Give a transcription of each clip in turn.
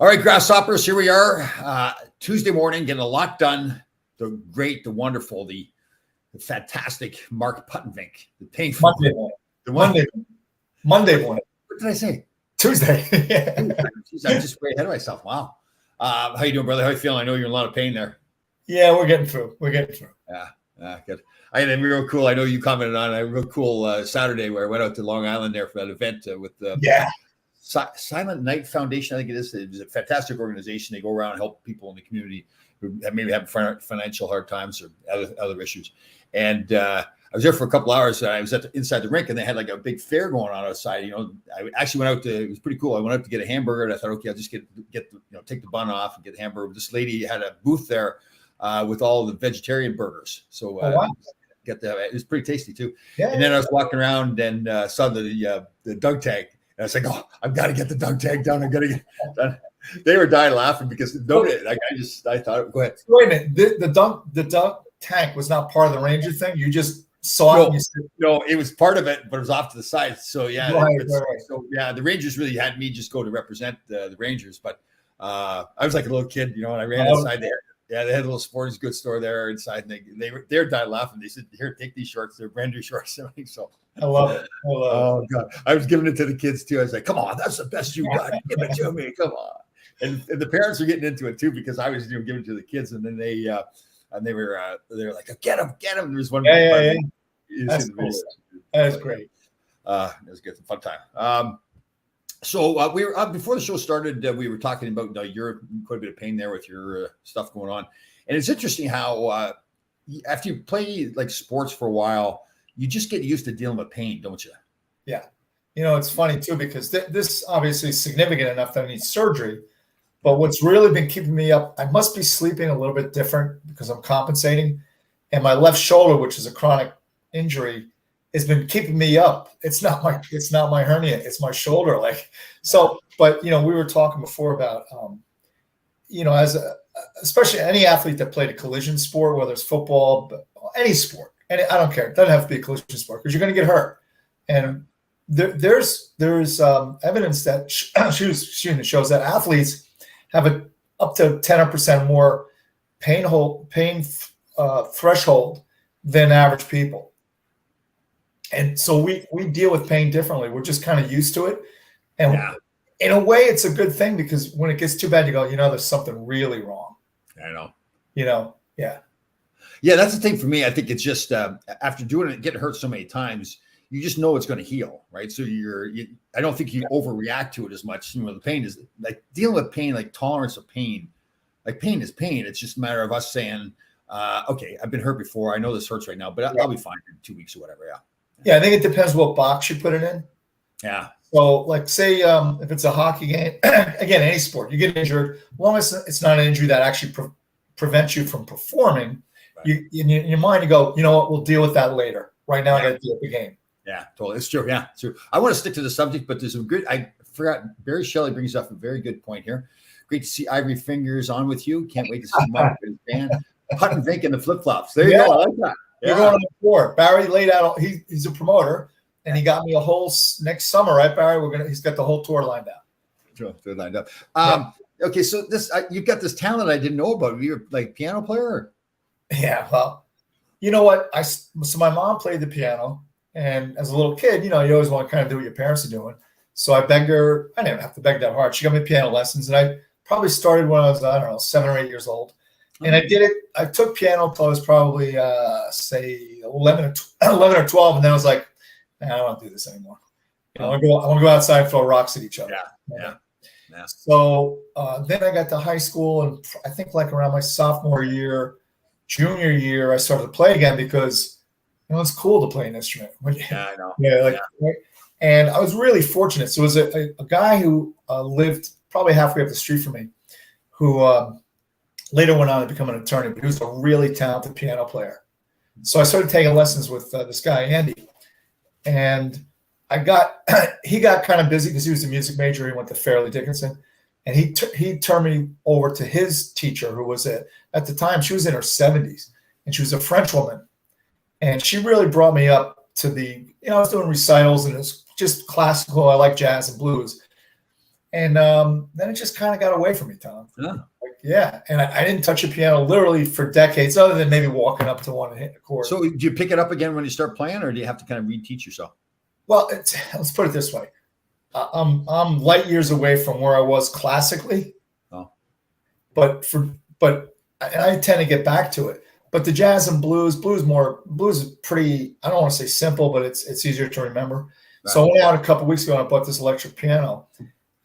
All right, Grasshoppers, here we are. Tuesday morning, getting a lot done. The great, the wonderful, the fantastic Mark Puttenvink. The painful. Monday morning. What did I say? Tuesday. Jeez, I'm just way ahead of myself. Wow. How you doing, brother? How you feeling? I know you're in a lot of pain there. Yeah, we're getting through. Yeah, good. I had a real cool, I know you commented on a real cool Saturday where I went out to Long Island there for that event with Silent Night Foundation, I think it is. It's a fantastic organization. They go around and help people in the community who maybe have financial hard times or other issues. And I was there for a couple hours. I was inside the rink, and they had like a big fair going on outside. You know, I actually went out to. It was pretty cool. I went out to get a hamburger, and I thought, okay, I'll just get take the bun off and get the hamburger. This lady had a booth there with all the vegetarian burgers. So wow. It was pretty tasty too. Yeah, and then I was walking around and saw the dog tag. And I was like, oh, I've got to get the dog tag done. I got to get it done. They were dying laughing because nobody. I thought, go ahead. Wait a minute. The dog tag was not part of the Ranger thing. You just saw it. No, it was part of it, but it was off to the side. So yeah, right. So yeah, the Rangers really had me just go to represent the Rangers. But I was like a little kid, and I ran inside there. Yeah, they had a little sporting goods store there inside, and they're dying laughing. They said, "Here, take these shorts. They're brand new shorts." So I love it. Oh God, I was giving it to the kids too. I was like, "Come on, that's the best you got. Give it to me. Come on." And the parents were getting into it too because I was giving it to the kids, and then they were like, "Get him!" And there was one. Yeah. That's cool. That is great. It was good, fun time. So we were before the show started. We were talking about you're quite a bit of pain there with your stuff going on, and it's interesting how after you play like sports for a while, you just get used to dealing with pain, don't you? Yeah, it's funny too because this obviously is significant enough that I need surgery. But what's really been keeping me up, I must be sleeping a little bit different because I'm compensating, and my left shoulder, which is a chronic injury, has been keeping me up. It's not my hernia. It's my shoulder. But we were talking before about, especially any athlete that played a collision sport, whether it's football, but any sport, and I don't care. It doesn't have to be a collision sport because you're going to get hurt. And there's evidence that shows that athletes have up to 10% more pain threshold than average people. And so we deal with pain differently. We're just kind of used to it. And in a way, it's a good thing because when it gets too bad, you go, there's something really wrong. I know. Yeah. Yeah, that's the thing for me. I think it's just after doing it, getting hurt so many times, you just know it's going to heal, right? So I don't think you overreact to it as much. The pain is like dealing with pain, like tolerance of pain. Like pain is pain. It's just a matter of us saying, okay, I've been hurt before. I know this hurts right now, but I'll be fine in 2 weeks or whatever. Yeah. Yeah, I think it depends what box you put it in. Yeah. So, like, say if it's a hockey game, again, any sport, you get injured. As long as it's not an injury that actually prevents you from performing, right. In your mind, you go, you know what, we'll deal with that later. Right now, I got to deal with the game. Yeah, totally. It's true. Yeah, it's true. I want to stick to the subject, but there's some good. I forgot. Barry Shelley brings up a very good point here. Great to see Ivory Fingers on with you. Can't wait to see Mark and his band. Puttenvink and the flip flops. There you go. I like that. You're going on the tour. Barry laid out. He's a promoter, and he got me a whole next summer, right, Barry? He's got the whole tour lined up. Sure, they're lined up. Okay, so you've got this talent I didn't know about. You're like piano player. Or? Yeah, well, you know what? So my mom played the piano, and as a little kid, you always want to kind of do what your parents are doing. So I begged her. I didn't have to beg that hard. She got me piano lessons, and I probably started when I was 7 or 8 years old. And I did it. I took piano until I was probably, say, 11 or 12. And then I was like, I don't want to do this anymore. I want to go outside and throw rocks at each other. Yeah. So then I got to high school. And I think like around my sophomore year, junior year, I started to play again because it's cool to play an instrument. Yeah, I know. Right? And I was really fortunate. So it was a guy who lived probably halfway up the street from me who later went on to become an attorney, but he was a really talented piano player. So I started taking lessons with this guy, Andy. And he got kind of busy because he was a music major. He went to Fairleigh Dickinson. And he turned me over to his teacher, who was at the time, she was in her 70s. And she was a French woman. And she really brought me up to I was doing recitals and it was just classical. I like jazz and blues. And then it just kind of got away from me, Tom. Yeah. Yeah, and I didn't touch a piano literally for decades, other than maybe walking up to one and hitting a chord. So do you pick it up again when you start playing, or do you have to kind of reteach yourself? Well, let's put it this way: I'm light years away from where I was classically. Oh, but I tend to get back to it. But the jazz and blues is pretty. I don't want to say simple, but it's easier to remember. Right. So I went out a couple of weeks ago and I bought this electric piano.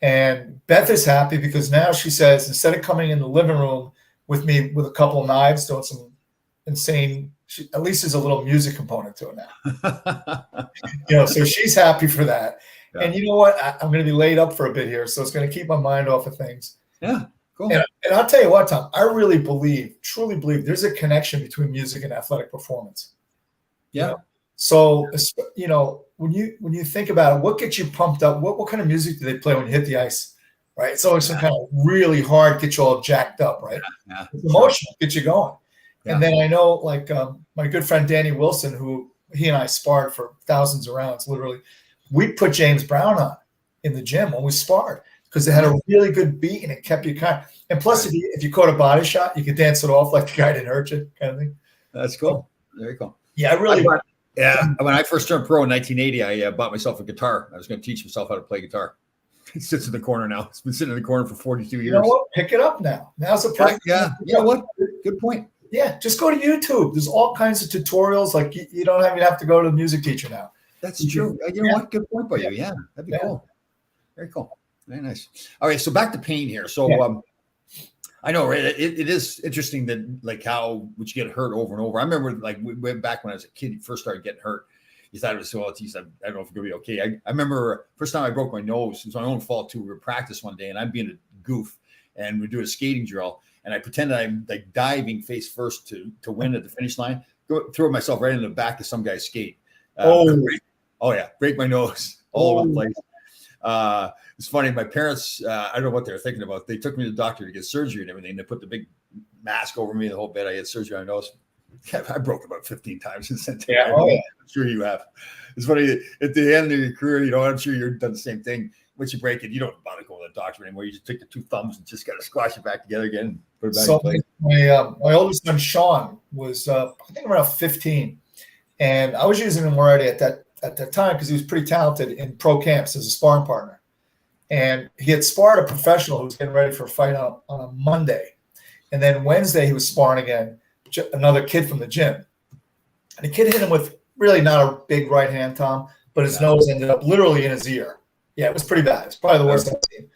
And Beth is happy because now she says, instead of coming in the living room with me with a couple of knives doing some insane, at least there's a little music component to it now. So she's happy for that. Yeah. And you know what? I'm going to be laid up for a bit here, so it's going to keep my mind off of things. Yeah, cool. And I'll tell you what, Tom, I really truly believe there's a connection between music and athletic performance. Yeah. So, when you think about it, what gets you pumped up? What kind of music do they play when you hit the ice? Right. It's always some kind of really hard, get you all jacked up, right? Yeah. It's emotional, get you going. Yeah. And then I know, like my good friend Danny Wilson, who he and I sparred for thousands of rounds, literally. We put James Brown on in the gym when we sparred because it had a really good beat and it kept you kind. And plus, if you caught a body shot, you could dance it off like the guy didn't hurt you, kind of thing. That's cool. Very cool. Yeah, I really. Yeah, when I first turned pro in 1980, I bought myself a guitar. I was going to teach myself how to play guitar. It sits in the corner now. It's been sitting in the corner for 42 years. You know what? Pick it up now. Now's the perfect. Yeah. You know what? Good point. Yeah, just go to YouTube. There's all kinds of tutorials. Like you don't even have to go to the music teacher now. That's true. You know what? Good point by you. Yeah, that'd be cool. Very cool. Very nice. All right, so back to pain here. So I know, right? It is interesting that like how would you get hurt over and over. I remember like way back when I was a kid, you first started getting hurt. You thought it was so. Geez, I don't know if it's gonna be okay. I remember first time I broke my nose. It was my own fault too. We were practice one day, and I'm being a goof, and we do a skating drill, and I pretended I'm like diving face first to win at the finish line. Throw myself right in the back of some guy's skate. Break my nose all over the place. It's funny. My parents, I don't know what they were thinking about. They took me to the doctor to get surgery and everything. They put the big mask over me the whole bit. I had surgery on my nose. I broke about 15 times since then. Yeah, I'm sure you have. It's funny. At the end of your career, I'm sure you've done the same thing. Once you break it, you don't bother going to the doctor anymore. You just take the two thumbs and just got to squash it back together again and put it back in place. My oldest son, Sean, was, I think, around 15. And I was using him already at that time because he was pretty talented in pro camps as a sparring partner. And he had sparred a professional who was getting ready for a fight on a Monday. And then Wednesday, he was sparring again, another kid from the gym. And the kid hit him with really not a big right hand, Tom, but his nose ended up literally in his ear. Yeah, it was pretty bad. It's probably the worst I've seen.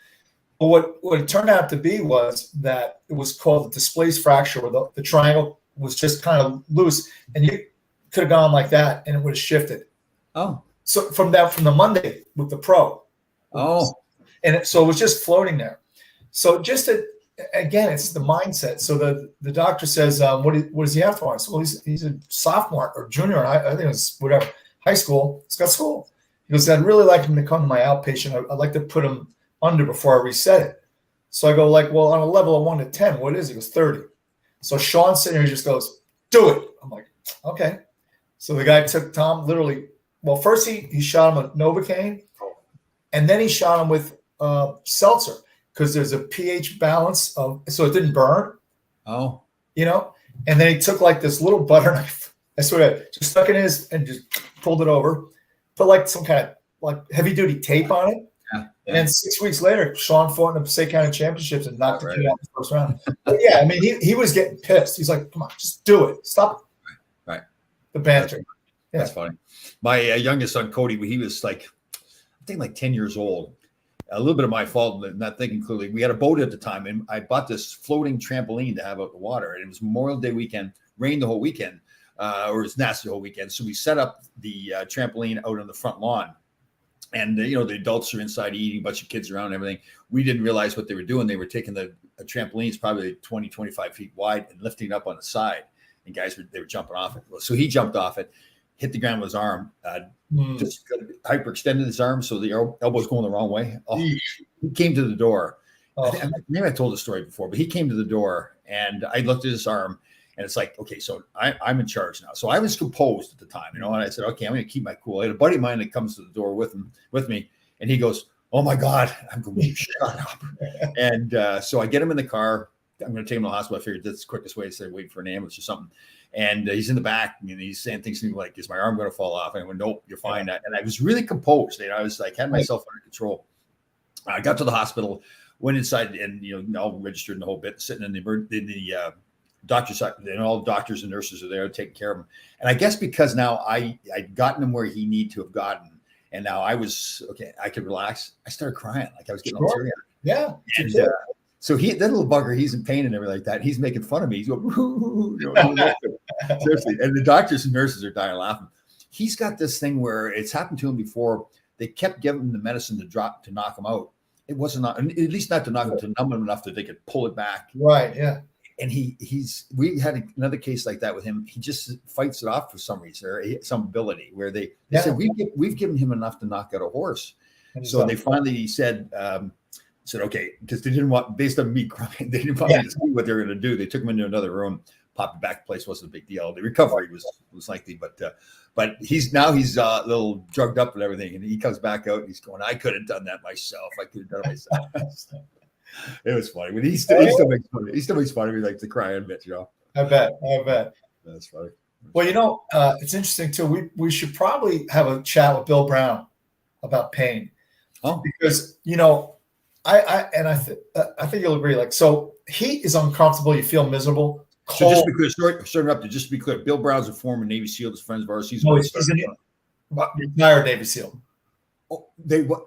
But what it turned out to be was that it was called a displaced fracture, where the triangle was just kind of loose. And you could have gone like that, and it would have shifted. Oh. So from the Monday with the pro. Oh. And so it was just floating there. So again, it's the mindset. So the doctor says, what does he have for us? Well, he's a sophomore or junior. I think it was whatever, high school. He's got school. He goes, I'd really like him to come to my outpatient. I'd like to put him under before I reset it. So I go like, well, on a level of 1 to 10, what is he? He goes 30. So Sean's sitting here, he just goes, do it. I'm like, okay. So the guy took Tom literally. Well, first he shot him with Novocaine, and then he shot him with seltzer because there's a pH balance so it didn't burn. Oh, and then he took like this little butter knife. I swear, just stuck it in his and just pulled it over, put like some kind of like heavy duty tape on it. Yeah. And then 6 weeks later, Sean fought in the Passaic County Championships and knocked the kid out in the first round. But yeah, I mean, he was getting pissed. He's like, come on, just do it. Stop right. The banter. That's funny. My youngest son, Cody, he was like, I think like 10 years old. A little bit of my fault, not thinking clearly. We had a boat at the time, and I bought this floating trampoline to have out the water. And it was Memorial Day weekend, rained the whole weekend, or it was nasty the whole weekend. So we set up the trampoline out on the front lawn. And, the adults are inside eating, a bunch of kids around and everything. We didn't realize what they were doing. They were taking the trampolines probably 20, 25 feet wide and lifting it up on the side. And guys, they were jumping off it. So he jumped off it, hit the ground with his arm, just hyperextended his arm, so the elbow's going the wrong way. Oh, he came to the door. Maybe I told the story before, but he came to the door, and I looked at his arm, and it's like, okay, so I'm in charge now. So I was composed at the time, and I said, okay, I'm going to keep my cool. I had a buddy of mine that comes to the door with me, and he goes, Oh my God. I'm going, shut up. And so I get him in the car. I'm going to take him to the hospital. I figured that's the quickest way to wait for an ambulance or something. And he's in the back and he's saying things to me like, is my arm going to fall off? And I went, nope, you're fine. And I was really composed. You know, I was like, had myself under control. I got to the hospital, went inside and, you know, all registered in the whole bit, sitting in the doctor's side, and all the doctors and nurses are there taking care of him. And I guess because now I'd gotten him where he needed to have gotten, and now I was, okay, I could relax. I started crying. Like I was getting all teary. Yeah. And so that little bugger, he's in pain and everything like that. He's making fun of me. He's going, seriously. And the doctors and nurses are dying laughing. He's got this thing where it's happened to him before. They kept giving him the medicine to knock him out. It wasn't, at least not to knock him, to numb him enough that they could pull it back. Right. Yeah. And we had another case like that with him. He just fights it off for some reason, or some ability where they said, we've given him enough to knock out a horse. So they finally said, okay, because they didn't want, based on me crying, they didn't want me to see what they were going to do. They took him into another room, popped it back. Place wasn't a big deal. The recovery was likely, but he's a little drugged up and everything. And he comes back out and he's going, I could have done that myself. I could have done it myself. It was funny, but he still makes fun of me. He still makes fun of me, like to cry a bit, you know. I bet. That's funny. Well, you know, it's interesting too. We should probably have a chat with Bill Brown about pain. Oh, because you know, I think you'll agree. Like, so heat is uncomfortable. You feel miserable. Cold. So just because, sorry, interrupted. Just to be clear, Bill Brown's a former Navy SEAL. His friends of ours. He's retired Navy SEAL. Oh,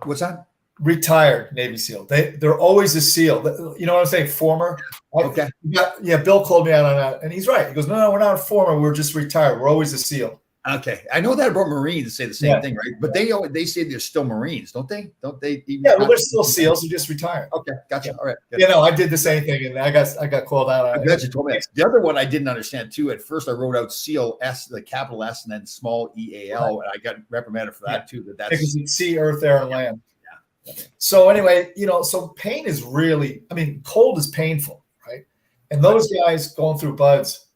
what's that? Retired Navy SEAL. They're always a SEAL. You know what I'm saying? Former. Okay. Bill called me out on that, and he's right. He goes, no, we're not a former. We're just retired. We're always a SEAL. Okay, I know that about Marines say the same thing, right? But they say they're still Marines, don't they? Don't they? Well, they're still SEALs. They're just retired. Okay, gotcha. All right. Good. You know, I did the same thing, and I got called out on it. You told me. The other one I didn't understand too. At first, I wrote out SEAL S, the capital S, and then small EAL, and I got reprimanded for that too. That's because it's sea, earth, air, and land. Yeah. So anyway, you know, so pain is really, I mean, cold is painful, right? And those guys going through buds,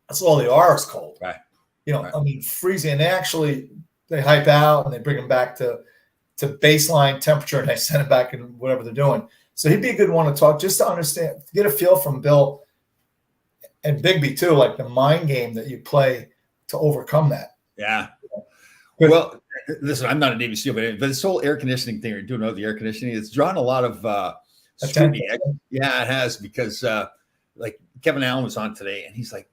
that's all they are is cold. Right. You know, I mean, freezing. And they hype out and they bring them back to baseline temperature and they send it back and whatever they're doing. So he'd be a good one to talk, just to understand, to get a feel from Bill and Bigby too, like the mind game that you play to overcome that. Yeah. Well, listen, I'm not a Navy SEAL, but this whole air conditioning thing, or doing all the air conditioning, it's drawn a lot of scrutiny. Yeah, it has, because like Kevin Allen was on today and he's like,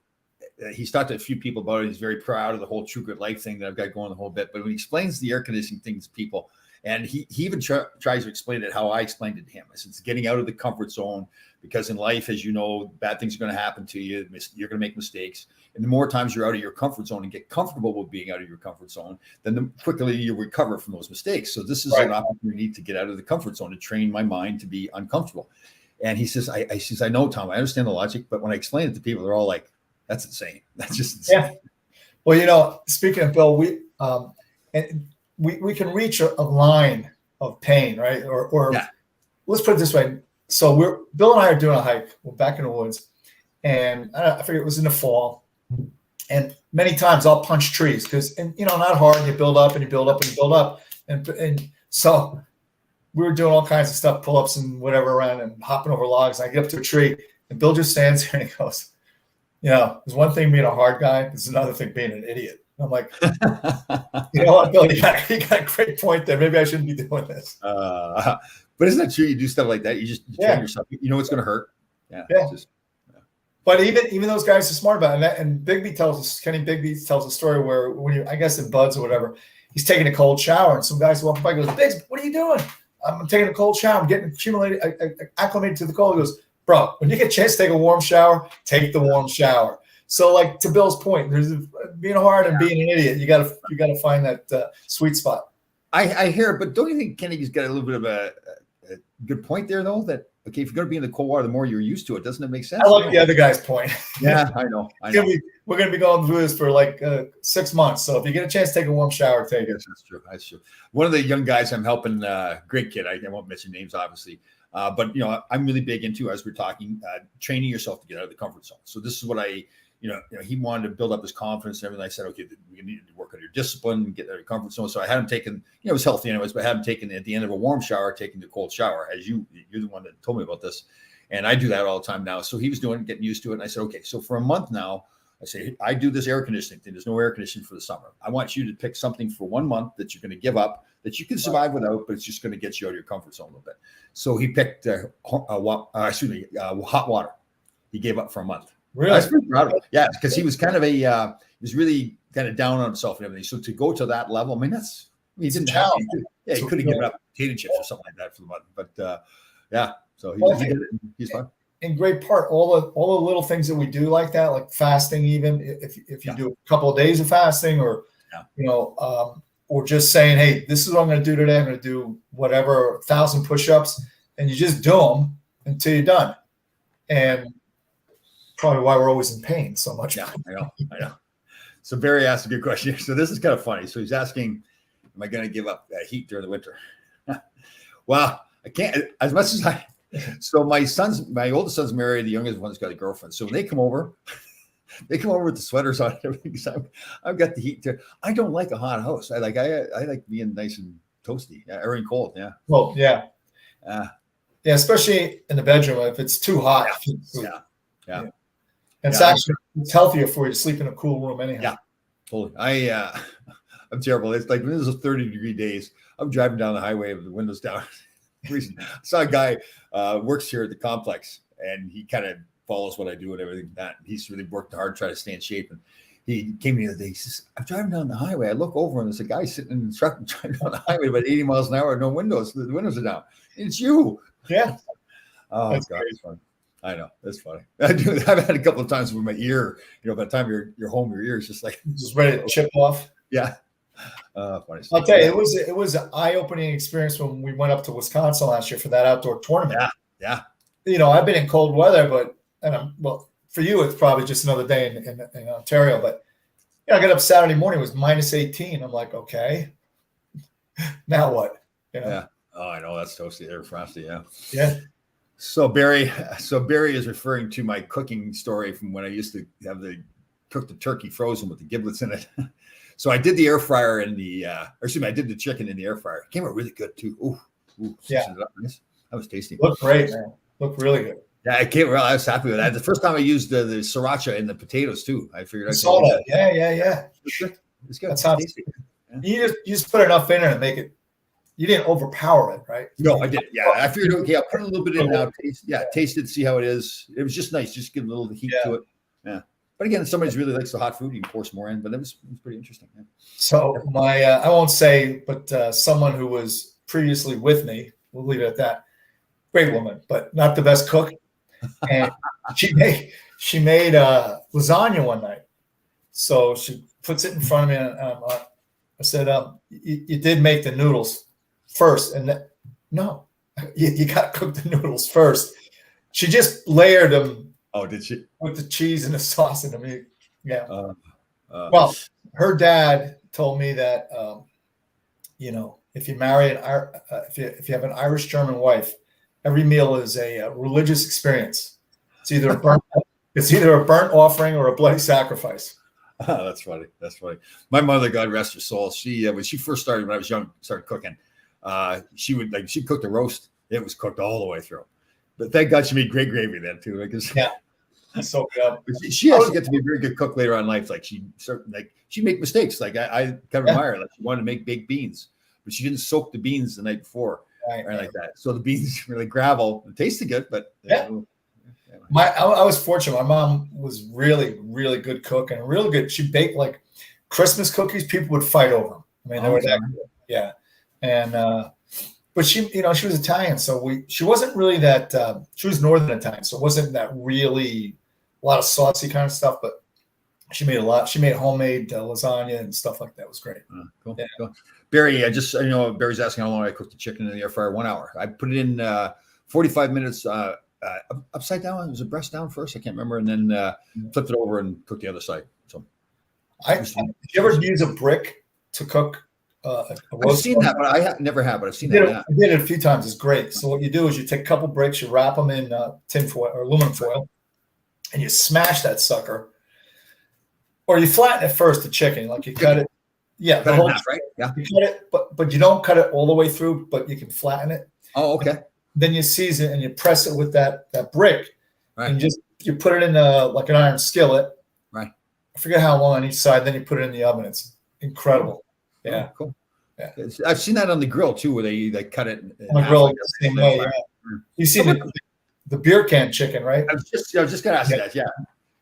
he's talked to a few people about it. He's very proud of the whole True Grit Life thing that I've got going the whole bit. But when he explains the air conditioning thing to people, and he even tries to explain it how I explained it to him. I said, it's getting out of the comfort zone, because in life, as you know, bad things are going to happen to you. You're going to make mistakes. And the more times you're out of your comfort zone and get comfortable with being out of your comfort zone, then the quickly you recover from those mistakes. So this is an opportunity to get out of the comfort zone, to train my mind to be uncomfortable. And he says, I know, Tom, I understand the logic, but when I explain it to people, they're all like, that's insane. That's just insane. Yeah. Well, you know, speaking of Bill, we can reach a line of pain, right? Or let's put it this way. So Bill and I are doing a hike. We're back in the woods, and I figure it was in the fall. And many times I'll punch trees because, you know, not hard. You build up and you build up and you build up, and so we were doing all kinds of stuff, pull-ups and whatever around, and hopping over logs. And I get up to a tree, and Bill just stands there and he goes, you know, there's one thing being a hard guy. There's another thing being an idiot. I'm like, you know what, Bill, you got a great point there. Maybe I shouldn't be doing this. But isn't that true? You do stuff like that. You train yourself. You know it's going to hurt. Yeah. But even those guys are smart about it. And Kenny Bigby tells a story where I guess in buds or whatever, he's taking a cold shower and some guys walk by and goes, Biggs, what are you doing? I'm taking a cold shower. I'm getting acclimated to the cold. He goes, bro, when you get a chance to take a warm shower, take the warm shower. So, like, to Bill's point, there's being hard and being an idiot. You gotta find that sweet spot. I hear it, but don't you think Kennedy's got a little bit of a good point there, though? That okay, if you're going to be in the cold water, the more you're used to it, doesn't it make sense? I like the other guy's point. Yeah, I know. We're going to be going through this for like 6 months. So if you get a chance to take a warm shower, take it. Yes, that's true. One of the young guys I'm helping, great kid. I won't mention names, obviously. But, you know, I'm really big into, as we're talking, training yourself to get out of the comfort zone. So this is what he wanted to build up his confidence and everything. I said, okay, we need to work on your discipline and get out of your comfort zone. So I had him taken, it was healthy anyways, but I had him taken at the end of a warm shower, taking the cold shower, as you're the one that told me about this. And I do that all the time now. So he was getting used to it. And I said, okay, so for a month now, I say, I do this air conditioning thing. There's no air conditioning for the summer. I want you to pick something for 1 month that you're going to give up, that you can survive without, but it's just going to get you out of your comfort zone a little bit. So he picked hot water. He gave up for a month. Really? I was pretty proud of him. Yeah, because he was kind of he was really kind of down on himself and everything. So to go to that level, I mean, he didn't have to. Yeah, he could have given up potato chips or something like that for the month. But yeah, so he did it. He's fine. In great part, all the little things that we do like that, like fasting, even if you do a couple of days of fasting, or or just saying, hey, this is what I'm going to do today. I'm going to do whatever 1,000 push-ups, and you just do them until you're done. And probably why we're always in pain so much. Yeah, I know. So Barry asked a good question. So this is kind of funny. So he's asking, am I going to give up heat during the winter? Well, I can't, as much as so my oldest son's married, the youngest one's got a girlfriend. So when they come over with the sweaters on and everything. So I've got the heat too. I don't like a hot house. I like being nice and toasty, or in cold. Yeah. Well, yeah. Yeah, especially in the bedroom if it's too hot. Yeah. It's healthier for you to sleep in a cool room anyhow. Yeah, totally. I'm terrible. It's like when this is 30-degree days, I'm driving down the highway with the windows down. I saw a guy works here at the complex, and he kind of follows what I do and everything. That he's really worked hard to try to stay in shape. And he came to me the other day. He says, "I'm driving down the highway. I look over, and there's a guy sitting in the truck driving down the highway about 80 miles an hour, no windows. The windows are down. It's you." Yeah. Oh, that's God, it's funny. I know, that's funny. I've had a couple of times where my ear, by the time you're home, your ear is just ready to chip off. Yeah. Funny. I'll tell you, it was an eye-opening experience when we went up to Wisconsin last year for that outdoor tournament. Yeah. I've been in cold weather, for you, it's probably just another day in Ontario. But I got up Saturday morning, it was minus 18. I'm like, okay, now what? Yeah. Oh, I know, that's toasty there, frosty. Yeah. Yeah. So Barry is referring to my cooking story from when I used to cook the turkey frozen with the giblets in it. So I did the air fryer I did the chicken in the air fryer. It came out really good too. Ooh, yeah. That was tasty. Looked great, man. Looked really good. Yeah, I was happy with that. The first time I used the sriracha in the potatoes too. I figured I saw that. Yeah. It's good. That sounds tasty. Yeah. You just put enough in it and make it. You didn't overpower it, right? No, I did. Yeah, I figured, okay, I'll put a little bit in now. Taste it, see how it is. It was just nice. Just give a little heat to it. Yeah. But again, if somebody really likes the hot food, you can pour some more in. But it was pretty interesting. Yeah. So I won't say, but someone who was previously with me, we'll leave it at that. Great woman, but not the best cook. And she made lasagna one night. So she puts it in front of me, and I said, "You did make the noodles first," and no, you got to cook the noodles first. She just layered them. Oh, did she? With the cheese and the sauce in them. Yeah. Well, her dad told me that if you marry if you have an Irish German wife, every meal is a religious experience. It's either a burnt offering or a bloody sacrifice. Oh, that's funny. My mother, God rest her soul, she when she first started, when I was young, started cooking. She cooked a roast. It was cooked all the way through. But thank God she made great gravy then too. Because so good. She has to get to be a very good cook later on in life. Like she make mistakes. Like I kind of admire her. Like she wanted to make baked beans, but she didn't soak the beans the night before or like that. So the beans really gravel. It tasted good, but I was fortunate. My mom was really, really good cook and really good. She baked like Christmas cookies. People would fight over them. I mean, they were that good. Yeah. And, but she was Italian. So she wasn't really that, she was Northern Italian. So it wasn't that really a lot of saucy kind of stuff, but she made a lot. She made homemade lasagna and stuff like that. It was great. Cool. Yeah. Cool. Barry, Barry's asking how long I cooked the chicken in the air fryer. 1 hour. I put it in 45 minutes upside down. Was it breast down first? I can't remember. And then flipped it over and cooked the other side. So, did you ever use a brick to cook? I've seen that, but I never have. But I've seen that. I did it a few times. It's great. So what you do is you take a couple bricks, you wrap them in tin foil or aluminum foil, and you smash that sucker. Or you flatten it first, the chicken, like you cut it. Yeah, Cut it in half, right? Yeah. You cut it, but you don't cut it all the way through, but you can flatten it. Oh, okay. Then you season it and you press it with that brick, Right. and you put it in like an iron skillet. Right. I forget how long on each side. Then you put it in the oven. It's incredible. Yeah. Oh, cool. Yeah. I've seen that on the grill too, where they cut it on the grill like the same way. Yeah. You see the beer can chicken, right? I was just going to ask that. Yeah.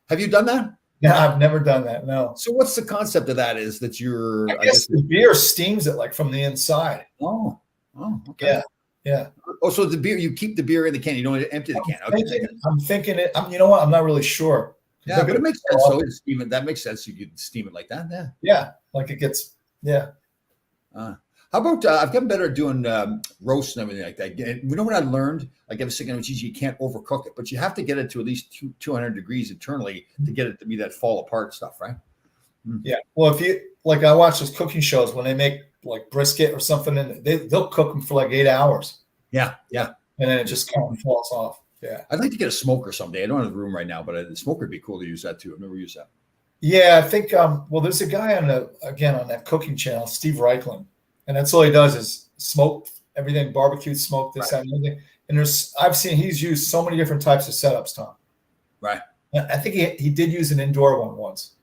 Have you done that? No, I've never done that. No. So what's the concept of that? Is that you're? I guess the beer steams it like from the inside. Oh, okay. Yeah. Yeah. Oh, so the beer, you keep the beer in the can. You don't empty the can. Okay. I'm thinking it. You know what? I'm not really sure. Yeah, but it makes sense. So that makes sense. You could steam it like that. Yeah. Yeah. Like it gets. Yeah. How about I've gotten better at doing roasts and everything like that. You know what I learned? Like I was thinking, you can't overcook it, but you have to get it to at least 200 degrees internally to get it to be that fall apart stuff, right? Yeah. Well, if you like, I watch those cooking shows when they make like brisket or something, and they'll cook them for like 8 hours. Yeah, yeah. And then it just kind of falls off. Yeah. I'd like to get a smoker someday. I don't have the room right now, but the smoker would be cool to use that too. I've never used that. Yeah, I think. Well, there's a guy on that cooking channel, Steve Reichland. And that's all he does is smoke everything, barbecued, smoke this, that, and everything. And I've seen he's used so many different types of setups, Tom. Right. And I think he did use an indoor one once.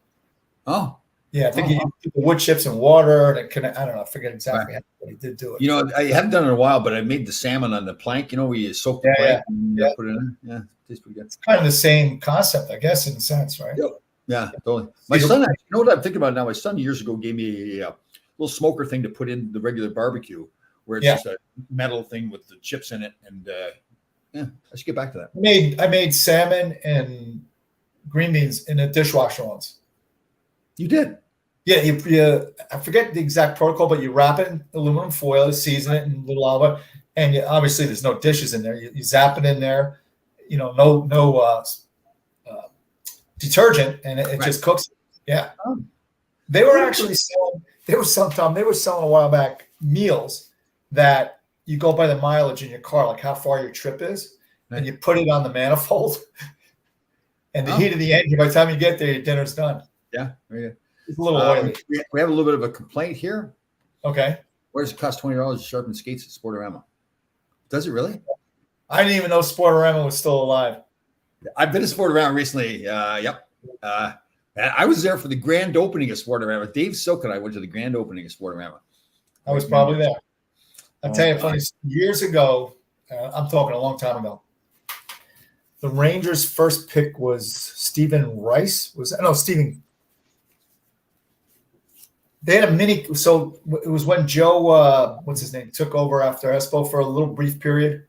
Oh. Yeah, I think he used the wood chips and water, and I don't know, I forget exactly what he did do it. You know, I haven't done it in a while, but I made the salmon on the plank. You know, where you soak the plank and put it in. Yeah, tastes pretty good. It's kind of the same concept, I guess, in a sense, right? Yep. Yeah, totally. My son, you know what I'm thinking about now? My son years ago gave me a little smoker thing to put in the regular barbecue, where it's just a metal thing with the chips in it, and I should get back to that. I made salmon and green beans in a dishwasher once. You did? Yeah, you I forget the exact protocol, but you wrap it in aluminum foil, season it in little olive oil, and obviously there's no dishes in there. You zap it in there, you know, no detergent, and it just cooks. Yeah, they were actually selling. They were selling a while back meals that you go by the mileage in your car, like how far your trip is, and you put it on the manifold, and the heat of the engine. By the time you get there, your dinner's done. Yeah, very good. It's a little oily. We have a little bit of a complaint here. Okay. Where does it cost $20 to sharpen skates at Sportorama? Does it really? I didn't even know Sportorama was still alive. I've been to Sportorama recently. Yep. I was there for the grand opening of Sportorama. Dave Silk and I went to the grand opening of Sportorama. I was probably there. I'll tell you, funny, years ago, I'm talking a long time ago, the Rangers' first pick was Stephen Rice. Stephen. They had a mini. So it was when Joe, what's his name, took over after Espo for a little brief period.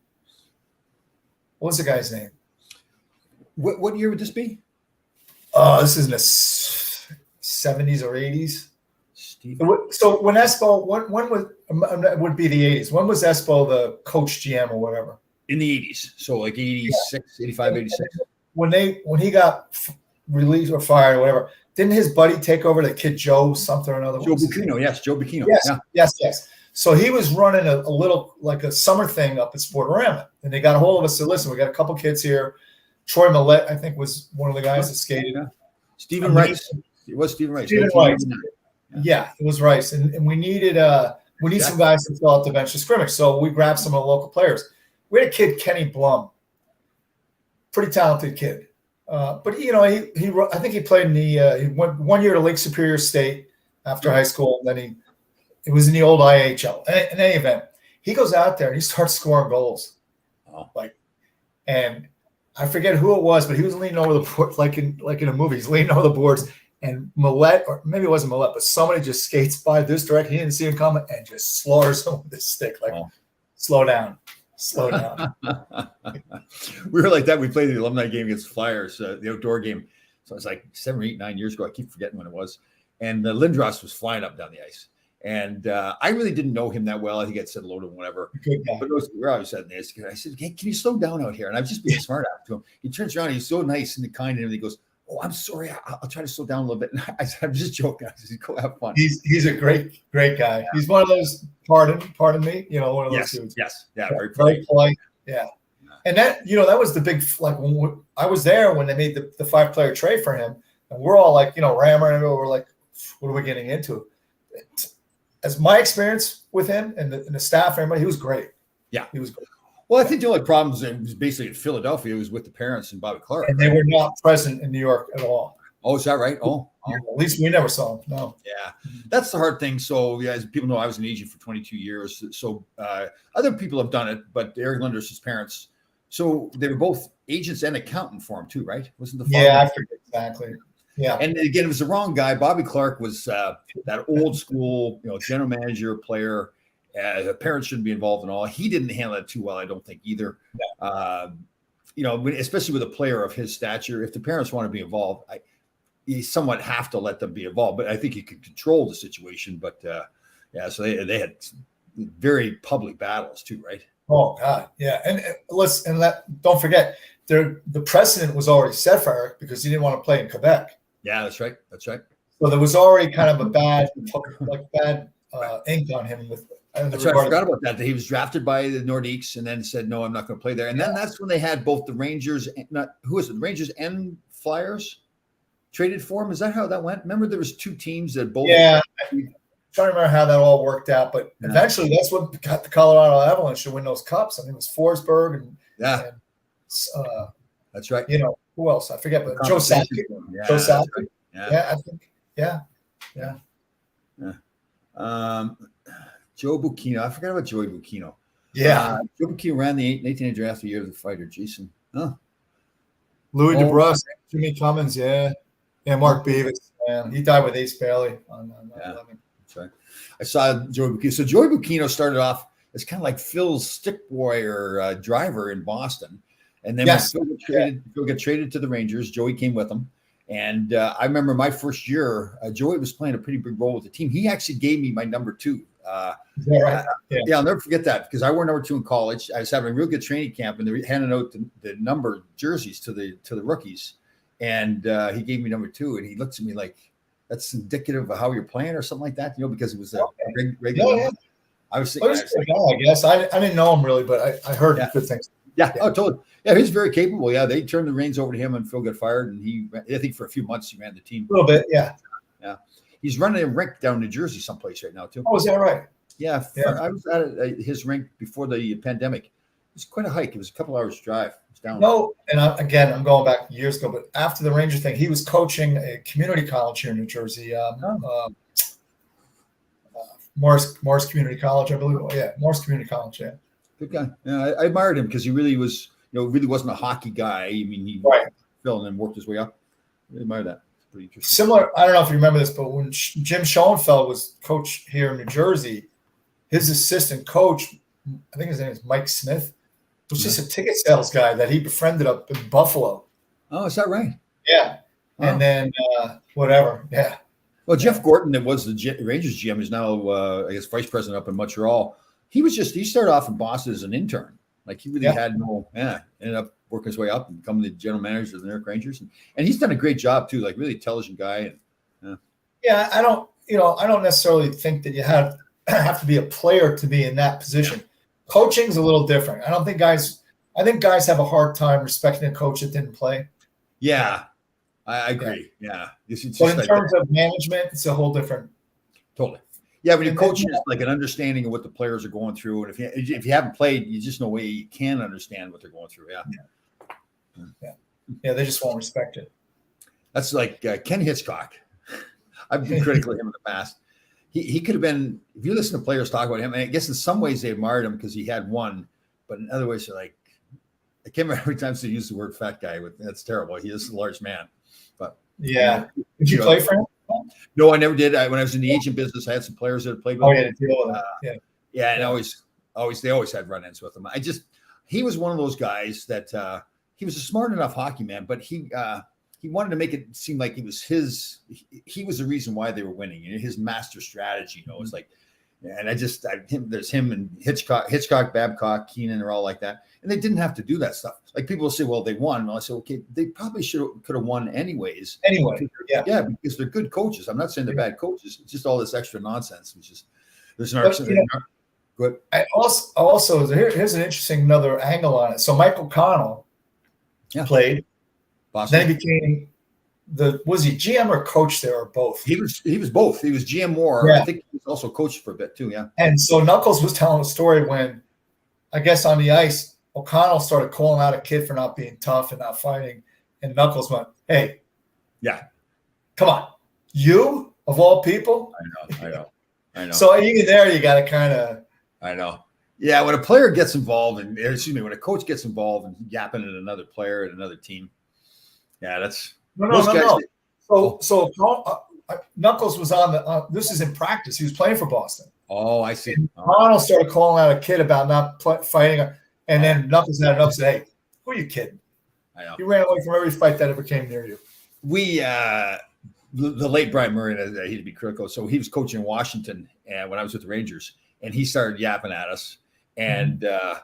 What was the guy's name? What year would this be? This is in the 70s or 80s. Stephen. So when Espo, when was it would be the 80s? When was Espo the coach GM or whatever? In the 80s. So like 86, 85, 86. When he got released or fired or whatever, didn't his buddy take over, the kid Joe something or another? Joe Bucchino, yes, Joe Bucchino. Yes. So he was running a little like a summer thing up at Sportorama, and they got a hold of us and said, "Listen, we got a couple kids here. Troy Millette, I think, was one of the guys that skated. Yeah. Stephen Rice. It was Stephen Rice. Stephen Rice. Yeah, it was Rice, and we needed some guys to fill out the bench of scrimmage. So we grabbed some of the local players. We had a kid, Kenny Blum, pretty talented kid. But you know, I think he played in the he went 1 year to Lake Superior State after high school, and then it was in the old IHL. In any event, he goes out there and he starts scoring goals. And I forget who it was, but he was leaning over the board like in a movie. He's leaning over the boards, and Millette, or maybe it wasn't Millette, but somebody just skates by this direction. He didn't see him coming and just slaughters him with his stick. Slow down. We were like that. We played the alumni game against the Flyers, the outdoor game. So it was like 7 or 8, 9 years ago. I keep forgetting when it was. And Lindros was flying up down the ice. And I really didn't know him that well. I think I'd said hello to him, whatever. But we're always sitting there. I said, "Hey, can you slow down out here?" And I was just being smart to him. He turns around. He's so nice and kind, and everything. He goes, "Oh, I'm sorry. I'll try to slow down a little bit." And I said, "I'm just joking." I said, "Go have fun." He's a great guy. He's one of those. Pardon me. You know, one of those dudes. Yes. Yeah. Very polite. Yeah. And that, you know, that was the big, like when I was there when they made the 5-player trade for him. And we're all like, ramming. We're like, what are we getting into? As my experience with him and the staff, everybody, he was great. Yeah, he was great. Well, I think the only problem was basically in Philadelphia. It was with the parents and Bobby Clarke. And they were not present in New York at all. Oh, is that right? Oh. Yeah, at least we never saw them. No. Yeah, that's the hard thing. So, yeah, as people know, I was an agent for 22 years. So other people have done it, but Eric Lindros' parents, so they were both agents and accountant for him too, right? Wasn't the father? Yeah, I forget exactly. Yeah. And again, it was the wrong guy. Bobby Clarke was that old school, general manager, player. Parents shouldn't be involved in all. He didn't handle it too well, I don't think either. Especially with a player of his stature, if the parents want to be involved, you somewhat have to let them be involved. But I think you could control the situation. But so they had very public battles too, right? Oh God, yeah. And listen, don't forget, the precedent was already set for Eric because he didn't want to play in Quebec. Yeah, that's right. That's right. So there was already kind of a bad ink on him with. That's right. I forgot about that. He was drafted by the Nordiques and then said, "No, I'm not going to play there." And then that's when they had both the Rangers, the Rangers and Flyers traded for him. Is that how that went? Remember, there was two teams that both. Yeah, I'm trying to remember how that all worked out, but eventually that's what got the Colorado Avalanche to win those cups. I think it was Forsberg and that's right. Who else? I forget, but Joe Sakic. Yeah, Joe Sakic. Right. Yeah, I think. Yeah. Joe Bucchino. I forgot about Joey Bucchino. Yeah. Joe Bucchino ran the 18 draft the year of the fighter. Jason. Louis DeBrusk, Jimmy Cummins. Yeah. Mark Beavis. Man, he died with Ace Bailey on 9/11. That's right. I saw Joey Bucchino. So Joey Bucchino started off as kind of like Phil's stick boy or driver in Boston. And then when Phil got traded to the Rangers, Joey came with him. And I remember my first year, Joey was playing a pretty big role with the team. He actually gave me my number 2. Right? I'll never forget that because I wore number 2 in college. I was having a real good training camp, and they were handing out the number jerseys to the rookies. And he gave me number 2, and he looked at me like, "That's indicative of how you're playing," or something like that. Because it was a regular. Yeah. I was thinking, I guess I didn't know him really, but I heard good things. Yeah. Oh, totally. Yeah, he's very capable. Yeah, they turned the reins over to him, and Phil got fired, and I think for a few months he ran the team. A little bit, yeah. He's running a rink down in New Jersey someplace right now too. Oh, is that right? Yeah. I was at his rink before the pandemic. It was quite a hike. It was a couple hours drive. It was down. No, and I'm going back years ago, but after the Ranger thing, he was coaching a community college here in New Jersey. Morris Community College, I believe. Yeah, Morris Community College. Yeah. Good guy. Yeah, I admired him because he really was, really wasn't a hockey guy. I mean, he fell and then worked his way up. I admire that. It's pretty interesting. Similar, I don't know if you remember this, but when Jim Schoenfeld was coach here in New Jersey, his assistant coach, I think his name is Mike Smith, was just a ticket sales guy that he befriended up in Buffalo. Oh, is that right? Yeah. Oh. And then whatever. Yeah. Well, Jeff Gorton, that was the Rangers GM, is now, I guess, vice president up in Montreal. He started off in Boston as an intern. Like he really had ended up working his way up and becoming the general manager of the New York Rangers. And he's done a great job too, like really intelligent guy. Yeah, I don't necessarily think that you have to be a player to be in that position. Coaching's a little different. I think guys have a hard time respecting a coach that didn't play. Yeah, I agree. Yeah. But in terms of management, it's a whole different. Totally. Yeah, when you're coaching, it's like an understanding of what the players are going through. And if you haven't played, you just no way you can understand what they're going through. Yeah, they just won't respect it. That's like Ken Hitchcock. I've been critical of him in the past. He could have been, if you listen to players talk about him, and I guess in some ways they admired him because he had one, but in other ways they're like, I can't remember every time they use the word fat guy. That's terrible. He is a large man. But yeah. Did you play for him? No, I never did. When I was in the agent business, I had some players that had played with him. And they always had run-ins with him. He was one of those guys that he was a smart enough hockey man, but he wanted to make it seem like he was the reason why they were winning. His master strategy, it's like, and there's him and Hitchcock, Babcock, Keenan are all like that. And they didn't have to do that stuff. Like people will say, well, they won. Well, I say, okay, they probably could have won anyways. Anyway, because they're good coaches. I'm not saying they're bad coaches. It's just all this extra nonsense, which is there's an argument. Good. I also here's an interesting another angle on it. So Mike O'Connell played. Boston. Then he became was he GM or coach there, or both? He was both. He was GM more. Yeah. I think he was also coached for a bit too. Yeah. And so Knuckles was telling a story when, I guess on the ice, O'Connell started calling out a kid for not being tough and not fighting, and Knuckles went, "Hey, yeah, come on, you of all people." I know. So even there, you got to kind of. I know. Yeah, when a player gets involved, when a coach gets involved and yapping at another player at another team, yeah, that's no. So Knuckles was on the. This is in practice. He was playing for Boston. Oh, I see. O'Connell started calling out a kid about not fighting, and then Knuckles had it up and said, "Hey, who are you kidding? I know. You ran away from every fight that ever came near you." We the late Brian Murray, he'd be critical. So he was coaching in Washington, and when I was with the Rangers, and he started yapping at us. And I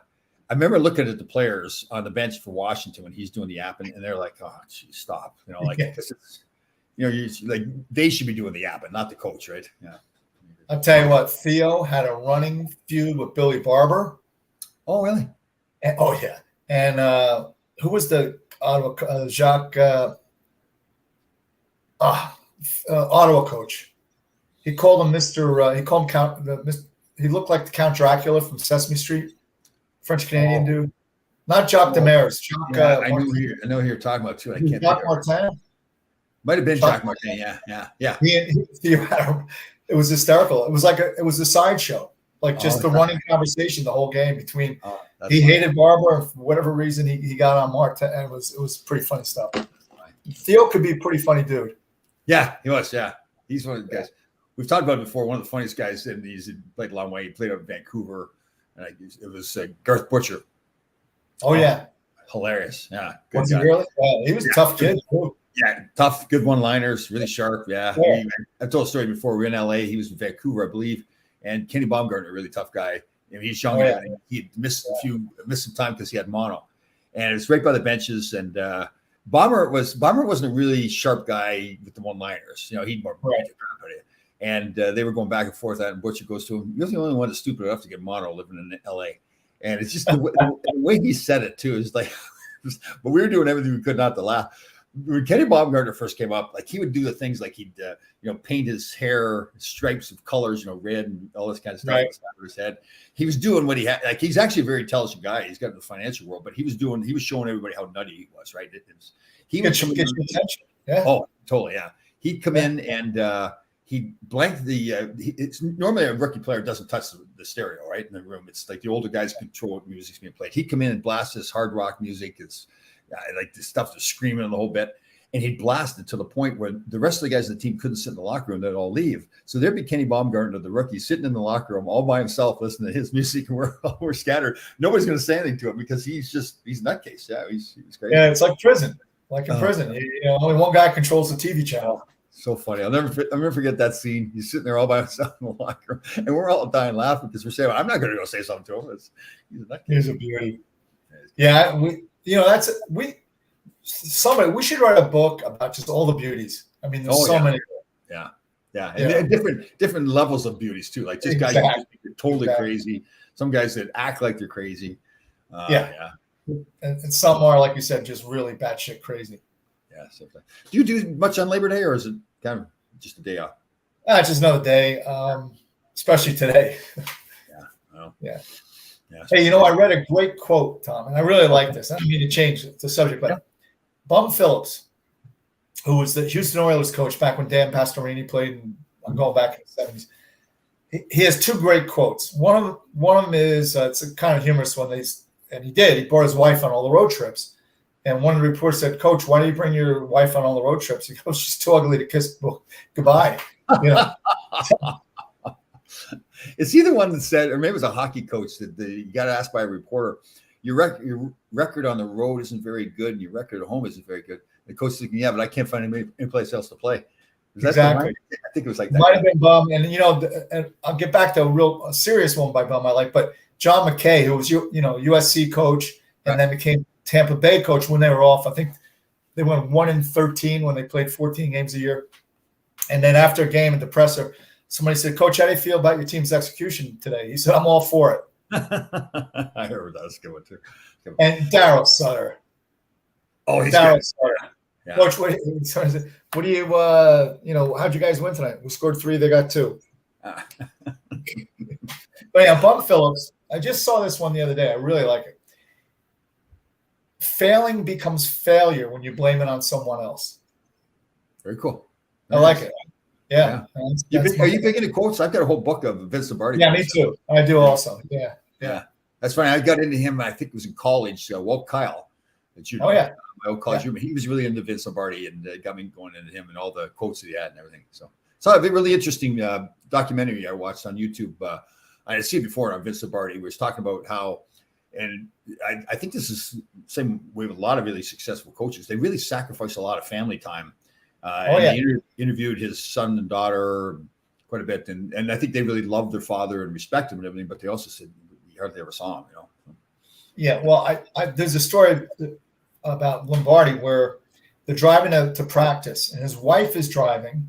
remember looking at the players on the bench for Washington when he's doing the yapping, and they're like, "Oh, geez, stop!" Because it's, you like they should be doing the yapping, not the coach, right? Yeah. I'll tell you what, Theo had a running feud with Billy Barber. Oh, really? And, oh, yeah. And who was the Jacques Ottawa coach? He called him Mr. He called him Count. He looked like the Count Dracula from Sesame Street, French Canadian dude. Not Jacques Demers. I know who you're talking about too. I can't. Jacques Martin. Might have been Jacques Martin. Yeah. It was hysterical. It was a sideshow, like just the running conversation the whole game between. He hated Barber, and for whatever reason he got on Martin, and it was pretty funny stuff. Theo could be a pretty funny dude. Yeah, he was. Yeah, he's one of the guys. We've talked about it before. One of the funniest guys, and he played a long way. He played out in Vancouver, and it was Garth Butcher. Oh yeah, hilarious. Yeah, was he really? Yeah, he was a tough kid. Yeah, tough, good one-liners, really sharp. Yeah. I've told a story before. We were in LA. He was in Vancouver, I believe, and Kenny Baumgartner, a really tough guy. And he's younger. And he missed some time because he had mono, and it was right by the benches. And Bomber wasn't a really sharp guy with the one-liners. He'd more crap at it. And they were going back and forth. And Butcher goes to him, "You're the only one that's stupid enough to get mono living in LA." And it's just the way he said it too is like, but we were doing everything we could not to laugh. When Kenny Baumgartner first came up, like he would do the things like he'd paint his hair stripes of colors, red and all this kind of stuff over his head. He was doing what he had. Like he's actually a very intelligent guy. He's got in the financial world, but he was showing everybody how nutty he was. Right? He would get your attention. Yeah. Oh, totally. Yeah. He'd come in and he'd blank the. It's normally a rookie player doesn't touch the stereo right in the room. It's like the older guys control what music's being played. He'd come in and blast this hard rock music. It's like the stuff that's screaming the whole bit. And he'd blast it to the point where the rest of the guys in the team couldn't sit in the locker room. They'd all leave. So there'd be Kenny Baumgartner, the rookie, sitting in the locker room all by himself, listening to his music, and we're scattered. Nobody's going to say anything to him because he's nutcase. Yeah, he's crazy. Yeah, it's like prison. Like in prison. Only one guy controls the TV channel. So funny. I'll never forget that scene. He's sitting there all by himself in the locker room. And we're all dying laughing because we're saying, I'm not going to go say something to him. He's a beauty. Yeah, we should write a book about just all the beauties. I mean, there's so many. Yeah. And different levels of beauties too. Like just guys that are totally crazy. Some guys that act like they're crazy. And some are, like you said, just really batshit crazy. Yeah. So, do you do much on Labor Day, or is it kind of just a day off? It's just another day, especially today. Yeah. Hey, I read a great quote, Tom, and I really like this. I don't mean to change the subject, but Bum Phillips, who was the Houston Oilers coach back when Dan Pastorini played, and I'm going back in the 70s. He has two great quotes. One of them is it's a kind of humorous one. He brought his wife on all the road trips, and one of the reporters said, "Coach, why do you bring your wife on all the road trips?" He goes, "She's too ugly to kiss goodbye." It's either one that said, or maybe it was a hockey coach that you got asked by a reporter, your record on the road isn't very good, and your record at home isn't very good. The coach said, "Yeah, but I can't find any place else to play." Exactly. I think it was like that. Might have been Bum, and and I'll get back to a serious one by Bum I like, but John McKay, who was USC coach and then became Tampa Bay coach when they were off. I think they went 1-13 when they played 14 games a year. And then after a game at the presser, somebody said, "Coach, how do you feel about your team's execution today?" He said, "I'm all for it." I heard that was a good one too. And Daryl Sutter. Oh, he's Daryl good. Sutter. Yeah. Coach, what do you, how'd you guys win tonight? We scored 3, they got 2. But yeah, Bum Phillips, I just saw this one the other day. I really like it. Failing becomes failure when you blame it on someone else. Very cool. I like it. Yeah. Are you big into quotes? I've got a whole book of Vince Lombardi. Yeah, me too. I do also. Yeah. That's funny. I got into him, I think it was in college. Walt Kyle. My old college roommate. He was really into Vince Lombardi and got me going into him and all the quotes that he had and everything. So a really interesting documentary I watched on YouTube. I had seen it before on Vince Lombardi. He was talking about how, and I think this is the same way with a lot of really successful coaches. They really sacrifice a lot of family time. They interviewed his son and daughter quite a bit. And I think they really loved their father and respected him and everything, but they also said you hardly ever saw him, Yeah, well, there's a story about Lombardi where they're driving to practice and his wife is driving.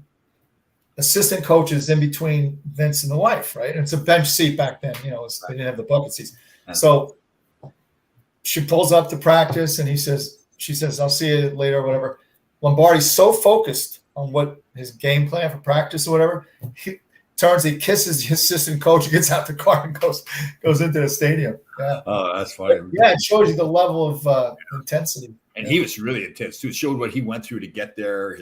Assistant coach is in between Vince and the wife, right? And it's a bench seat back then, they didn't have the bucket seats. So she pulls up to practice and she says, I'll see you later or whatever. Lombardi's so focused on what his game plan for practice or whatever, he kisses the assistant coach, gets out the car and goes into the stadium. Yeah. Oh, that's funny. Yeah, it shows you the level of intensity. And he was really intense too. It showed what he went through to get there,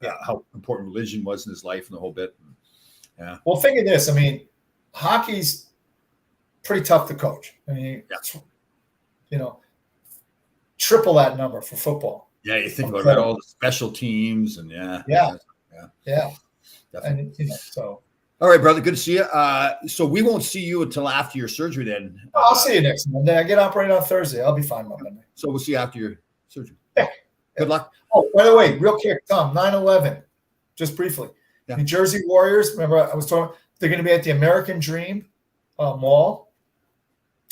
how important religion was in his life and the whole bit. Yeah. Well, think of this. I mean, hockey's pretty tough to coach. I mean, triple that number for football. Yeah, you think about all the special teams and yeah. And so. All right, brother. Good to see you. So we won't see you until after your surgery then. I'll see you next Monday. I get operated on Thursday. I'll be fine by Monday. So we'll see you after your surgery. Yeah. Good luck. Oh, by the way, real quick, Tom, 9/11, just briefly. Yeah. New Jersey Warriors, remember I was talking, they're going to be at the American Dream Mall.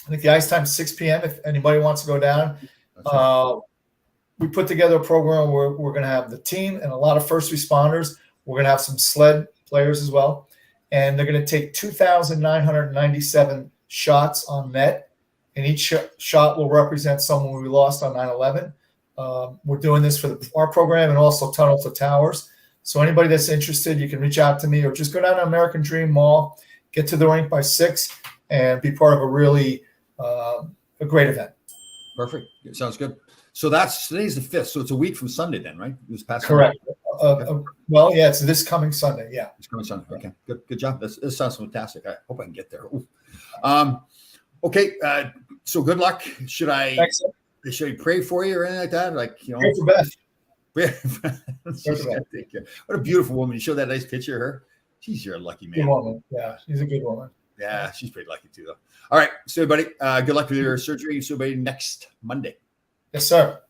I think the ice time is 6 p.m. if anybody wants to go down. We put together a program where we're going to have the team and a lot of first responders. We're going to have some sled players as well. And they're going to take 2,997 shots on net. And each shot will represent someone we lost on 9/11. We're doing this for our program and also Tunnel to Towers. So anybody that's interested, you can reach out to me or just go down to American Dream Mall, get to the rink by 6, and be part of a really a great event. Perfect. It sounds good. So today's the 5th. So it's a week from Sunday then, right? It was past Correct. Well, yeah, it's this coming Sunday. Yeah. It's coming Sunday. Okay. Good job. This sounds fantastic. I hope I can get there. Okay. So good luck. Should I pray for you or anything like that? Pray for Beth. What a beautiful woman. You showed that nice picture of her. You're a lucky man. Good woman. Yeah, she's a good woman. Yeah, she's pretty lucky too, though. All right. So everybody, good luck with your surgery. See everybody next Monday. Yes, sir.